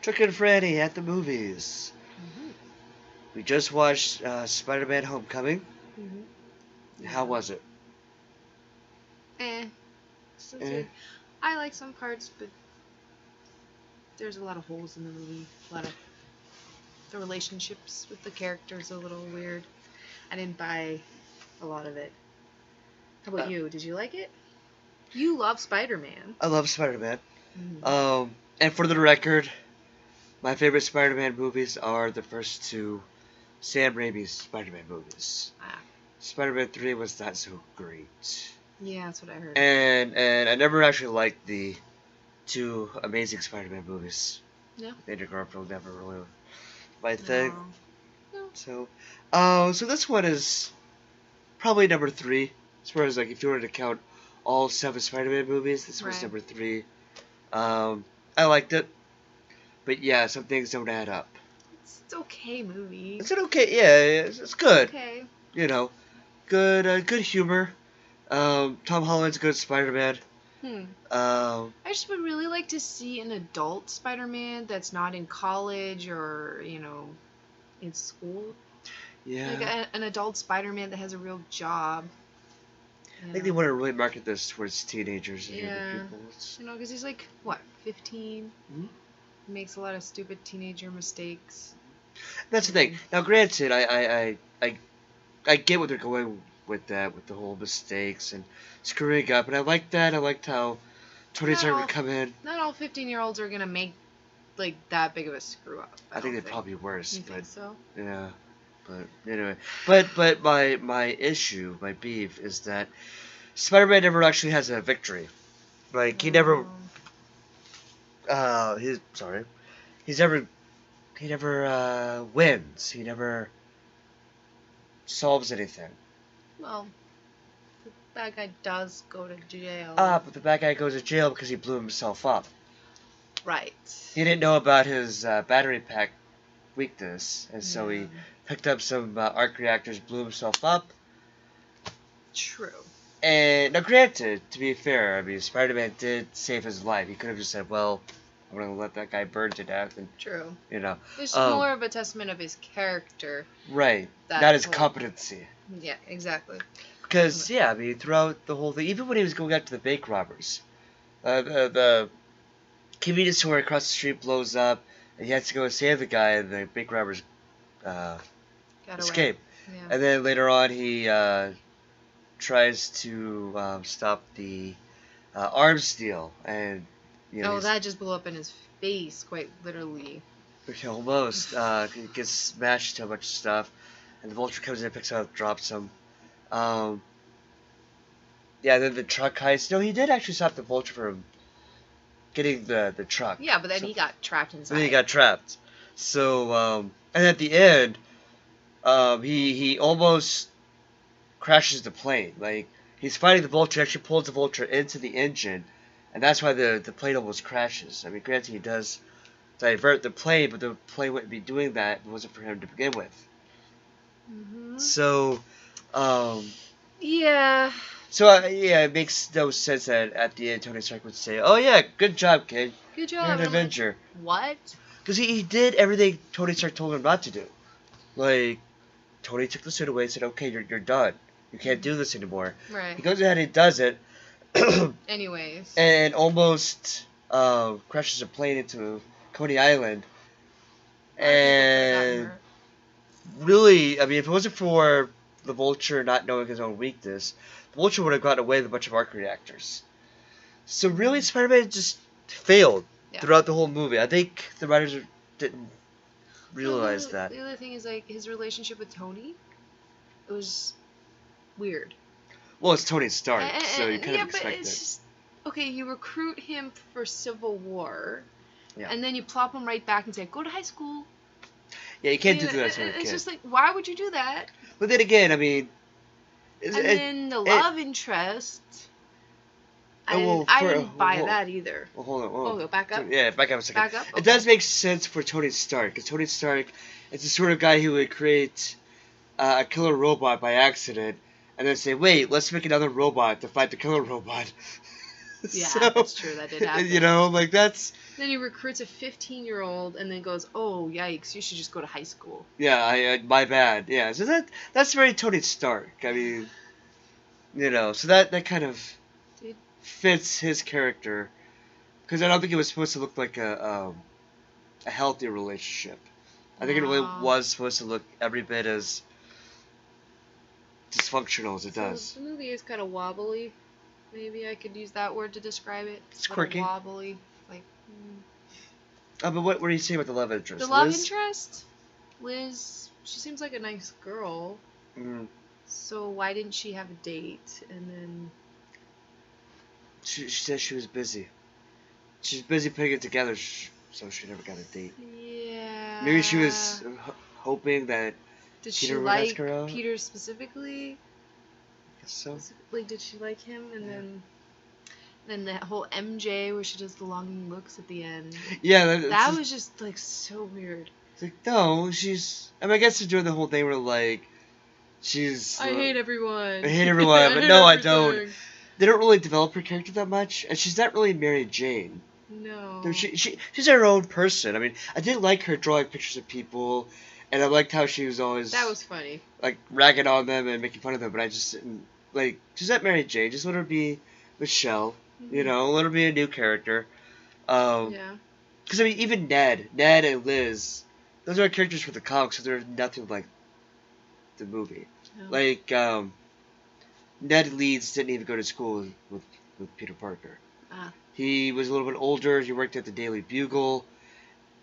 Chuck and Franny at the movies. Mm-hmm. We just watched Spider-Man: Homecoming. Mm-hmm. How Yeah. was it? It's Eh. okay. I like some parts, but there's a lot of holes in the movie. A lot of the relationships with the characters are a little weird. I didn't buy a lot of it. How about Uh, you? Did you like it? You love Spider-Man. I love Spider-Man. Mm-hmm. And for the record, my favorite Spider-Man movies are the first two Sam Raimi's Spider-Man movies. Ah, Spider-Man 3 was not so great. yeah, that's what I heard. And I never actually liked the two Amazing Spider-Man movies. No. Andrew Garfield never really my thing. No. So this one is probably number 3. As far as like if you were to count all 7 Spider-Man movies, this was Right. number 3. I liked it, but yeah, some things don't add up. It's okay movie. It's an okay, yeah, it's good. Okay. You know, good humor. Tom Holland's a good Spider-Man. I just would really like to see an adult Spider-Man that's not in college or, in school. Yeah. Like an adult Spider-Man that has a real job. I think they want to really market this towards teenagers and younger Yeah. people. It's- Because he's like, what, 15? Mhm. He makes a lot of stupid teenager mistakes. That's the thing. Now, granted, I get what they're going with that, with the whole mistakes and screwing up, and I like that. I liked how Tony Not Stark all- would come in. Not all 15-year-olds are going to make, like, that big of a screw-up. I think don't they'd probably be worse, You but think so? yeah. But anyway, but my issue, my beef is that Spider-Man never actually has a victory. Like he never, he never wins. He never solves anything. Well, the bad guy does go to jail. But the bad guy goes to jail because he blew himself up. Right. He didn't know about his battery pack weakness, and so he Yeah. picked up some arc reactors, blew himself up. True. And now, granted, to be fair, I mean, Spider-Man did save his life. He could have just said, "Well, I'm gonna let that guy burn to death," and True. you know, It's Um, more of a testament of his character. right, That not his whole- competency. Yeah, exactly. Because yeah, I mean, throughout the whole thing, even when he was going after the bank robbers, the convenience store across the street blows up, and he has to go save the guy, and the bank robbers Got away. escape. Yeah. And then later on, he tries to stop the arms deal, and you know, Oh, that just blew up in his face, quite literally. almost he gets smashed to a bunch of stuff, and the Vulture comes in, picks up, drops him. Yeah, then the truck heist. No, he did actually stop the Vulture from getting the truck. Yeah, but then So- he got trapped inside. Then he got trapped. So, and at the end, he almost crashes the plane. Like, he's fighting the Vulture, actually pulls the Vulture into the engine, and that's why the plane almost crashes. I mean, granted, he does divert the plane, but the plane wouldn't be doing that if it wasn't for him to begin with. Hmm. So, Yeah. yeah, it makes no sense that at the end Tony Stark would say, "Oh yeah, good job, kid. Good You're job. an And I'm like, Avenger." what? Because he did everything Tony Stark told him not to do. Like, Tony took the suit away and said, "Okay, you're done. You can't do this anymore." Right. He goes ahead and does it, Anyways. and almost crashes a plane into Coney Island. A lot of people got And hurt. really, I mean, if it wasn't for the Vulture not knowing his own weakness, the Vulture would have gotten away with a bunch of arc reactors. So really, Spider-Man just failed Yeah. throughout the whole movie. I think the writers didn't realize Well, that. The other thing is, like, his relationship with Tony. It was weird. Well, it's Tony Stark, so you And- kind yeah, of but expect it's it. just, okay, you recruit him for Civil War, Yeah. and then you plop him right back and say, go to high school. Yeah, you can't You do know, that to a It's kid. just like, why would you do that? But then again, I mean, And then the love interest. I well, didn't buy well, that either. well, hold on. Oh, back up. Yeah, back up a second. Back up. It does make sense for Tony Stark, because Tony Stark is the sort of guy who would create a killer robot by accident, and then say, "Wait, let's make another robot to fight the killer robot." Yeah, So, that's true. That did happen. you know, like that's Then he recruits a 15-year-old and then goes, "Oh, yikes! You should just go to high school." yeah, my bad. Yeah, so that's very Tony Stark. I mean, you know, so that kind of Dude. fits his character because I don't think it was supposed to look like a healthy relationship. I think it really No. was supposed to look every bit as dysfunctional as it So does. the movie is kind of wobbly. Maybe I could use that word to describe it. It's Little quirky. wobbly. Like But what were you saying about the love interest? the love Liz? interest, Liz. She seems like a nice girl. Mm, So why didn't she have a date? And then she said she was busy. She's busy putting it together, so she never got a date. yeah. Maybe she was hoping that. Did Peter she would like ask her out? Peter specifically? I guess so. Specifically, did she like him? And Yeah. then that whole MJ where she does the longing looks at the end. Yeah, That was just like so weird. It's like, no, she's. I mean, I guess they're doing the whole thing where like she's. I hate everyone. I hate everyone, but hate no, I don't. everything. They don't really develop her character that much, and she's not really Mary Jane. No. No, she's her own person. I mean, I did like her drawing pictures of people, and I liked how she was always That was funny. like ragging on them and making fun of them. But I just didn't like. She's not Mary Jane. Just let her be Michelle. You know, let her be a new character. Yeah. Because I mean, even Ned and Liz, those are characters for the comics, so they're nothing like the movie. No. Like Ned Leeds didn't even go to school with Peter Parker. Ah. He was a little bit older. He worked at the Daily Bugle,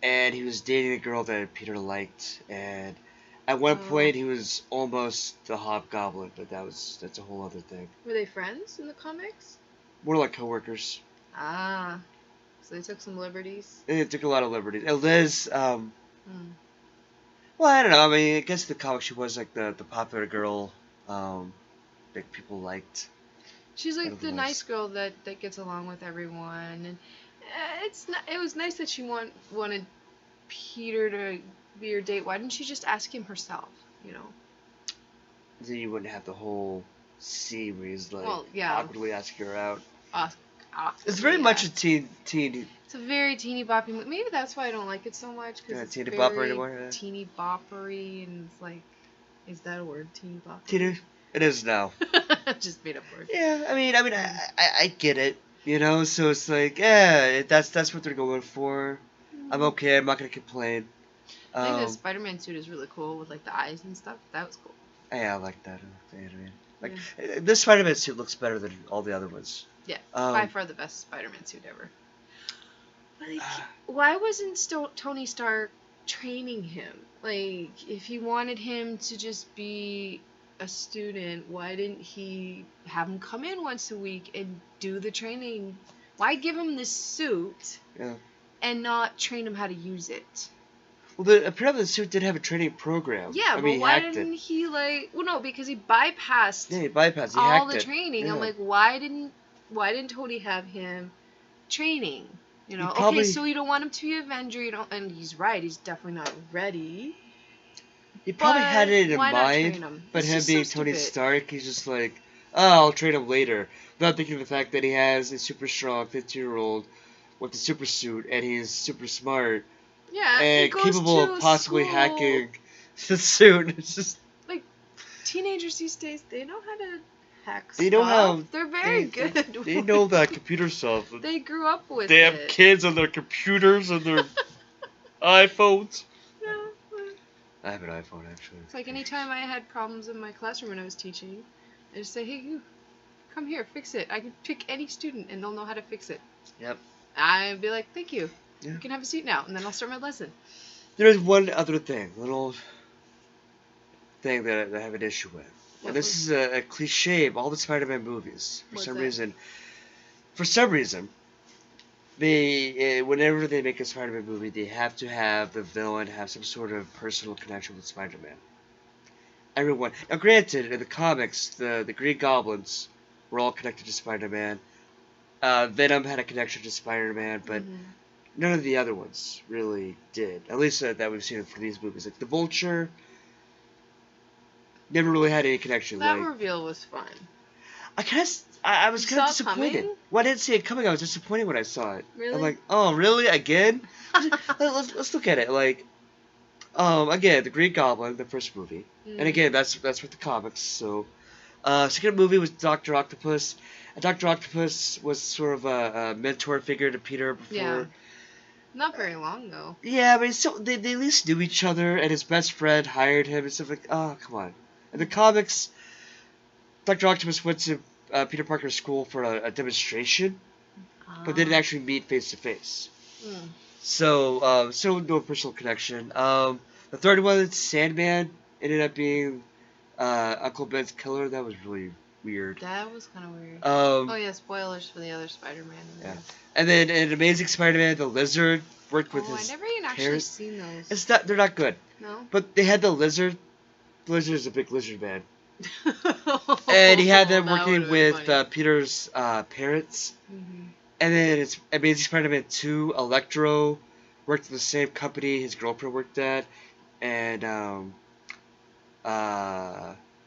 and he was dating a girl that Peter liked. And at one point, he was almost the Hobgoblin, but that's a whole other thing. Were they friends in the comics? More like coworkers. Ah. So they took some liberties. They took a lot of liberties. And Liz, Hmm. well, I don't know. I mean, I guess in the comics she was like the popular girl that people liked. She's like Kind of the was. nice girl that gets along with everyone, and it was nice that she wanted Peter to be her date. Why didn't she just ask him herself? You know. Then you wouldn't have the whole scene where he's like Well, yeah. awkwardly asking her out. Awkwardly, It's very yeah. much a teen. It's a very teeny boppy movie. Maybe that's why I don't like it so much because Yeah, it's teeny very bopper anymore, yeah. teeny boppery, and it's like, is that a word? Teeny bopper. Teen. It is now. Just made up word. Yeah, I mean, I get it. You know, so it's like, yeah, that's what they're going for. I'm okay. I'm not gonna complain. I think the Spider-Man suit is really cool with like the eyes and stuff. That was cool. Yeah, I like that. The animated. Like this Spider-Man suit looks better than all the other ones. Yeah, by far the best Spider-Man suit ever. Like, Ah. why wasn't Tony Stark training him? Like, if he wanted him to just be a student, why didn't he have him come in once a week and do the training? Why give him this suit Yeah. and not train him how to use it? Well, apparently the suit did have a training program. Yeah, I but mean, why he hacked didn't it. he like? Well, no, because he bypassed Yeah, he bypassed. He all hacked the it. training. Yeah. I'm like, why didn't Tony have him training? You know, probably- okay, so you don't want him to be Avenger, you don't, and he's right. He's definitely not ready. He probably But had it in why not train mind, him? but It's him just so being Tony stupid. Stark, he's just like, oh, I'll train him later. Not thinking of the fact that he has a super strong 15-year-old with a super suit, and he's super smart Yeah, he and goes capable to of possibly school. hacking the suit. It's just Teenagers these days, they know how to hack They know stuff. how- They're very they, good. They know that computer stuff. They grew up with They have it. kids on their computers and their iPhones. Yeah. I have an iPhone actually. It's like anytime I had problems in my classroom when I was teaching, I just say, hey, you, come here, fix it. I can pick any student and they'll know how to fix it. Yep. I'd be like, thank you. Yeah. You can have a seat now, and then I'll start my lesson. There's one other thing, little thing that I have an issue with. What And this is a cliche of all the Spider-Man movies. What's that? For some reason, they whenever they make a Spider-Man movie, they have to have the villain have some sort of personal connection with Spider-Man. Everyone. Now, granted, in the comics, the Green Goblins were all connected to Spider-Man. Venom had a connection to Spider-Man, but Mhm. none of the other ones really did. At least that we've seen for these movies. Like the Vulture never really had any connection. That like reveal was fun. I kind of I was You kind of saw it disappointed. coming? Well, I didn't see it coming. I was disappointed when I saw it. Really? I'm like, oh, really? Again? let's look at it. Like, again, the Green Goblin, the first movie, and again, that's with the comics. So, second movie was Doctor Octopus. And Doctor Octopus was sort of a mentor figure to Peter before. Yeah. Not very long though. Yeah, but still, they at least knew each other, and his best friend hired him and stuff like. Oh, come on. In the comics, Doctor Octopus went to Peter Parker's school for a demonstration, but didn't actually meet face to face. So, no personal connection. The third one, Sandman, ended up being Uncle Ben's killer. That was really weird. That was kind of weird. Oh yeah, spoilers for the other Spider-Man. Yeah. And then in Amazing Spider-Man, the Lizard worked with his I never even actually parents. seen those. They're not good. No. But they had the Lizard. The Lizard is a big lizard man. And he had them That working would've been with funny. Peter's parents. Mhm. And then it's Amazing Spider-Man 2, Electro worked at the same company his girlfriend worked at. And then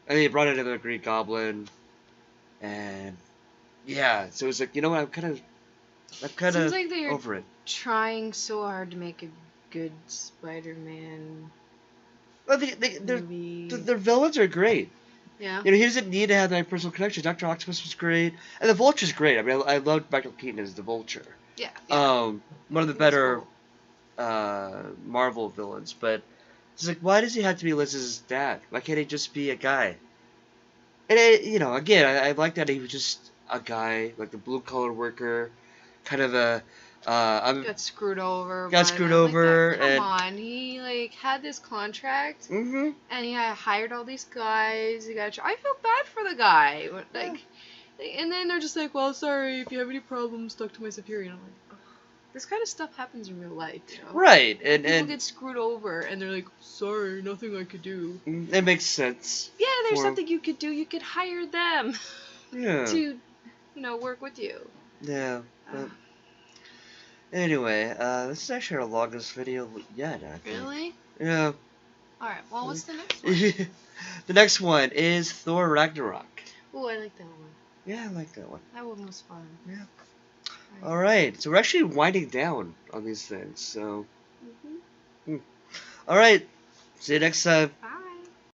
he brought in another Green Goblin. And yeah, so it was like, you know what, I'm kind of Seems like they're over it. trying so hard to make a good Spider-Man Well, movie. their villains are great. Yeah. You know, he doesn't need to have that personal connection. Dr. Octopus was great, and the Vulture's great. I mean, I loved Michael Keaton as the Vulture. Yeah. One of the He was better cool. Marvel villains. But it's like, why does he have to be Liz's dad? Why can't he just be a guy? And again, I like that he was just a guy, like the blue collar worker, kind of a. Got screwed over. Got screwed over, Come and on, he had this contract, and he had hired all these guys. I feel bad for the guy, and then they're just like, "Well, sorry, if you have any problems, talk to my superior." And I'm like, ugh, this kind of stuff happens in real life, you know? Right, People and get screwed over, and they're like, "Sorry, nothing I could do." it makes sense. Yeah, there's for- something you could do. You could hire them Yeah. to, work with you. Yeah. But anyway, this is actually our longest video yet, I think. Really? Yeah. All right. Well, what's the next one? The next one is Thor Ragnarok. Oh, I like that one. Yeah, I like that one. That one was fun. Yeah. Alright, so we're actually winding down on these things, so. Mm-hmm. Alright, see you next time. Bye.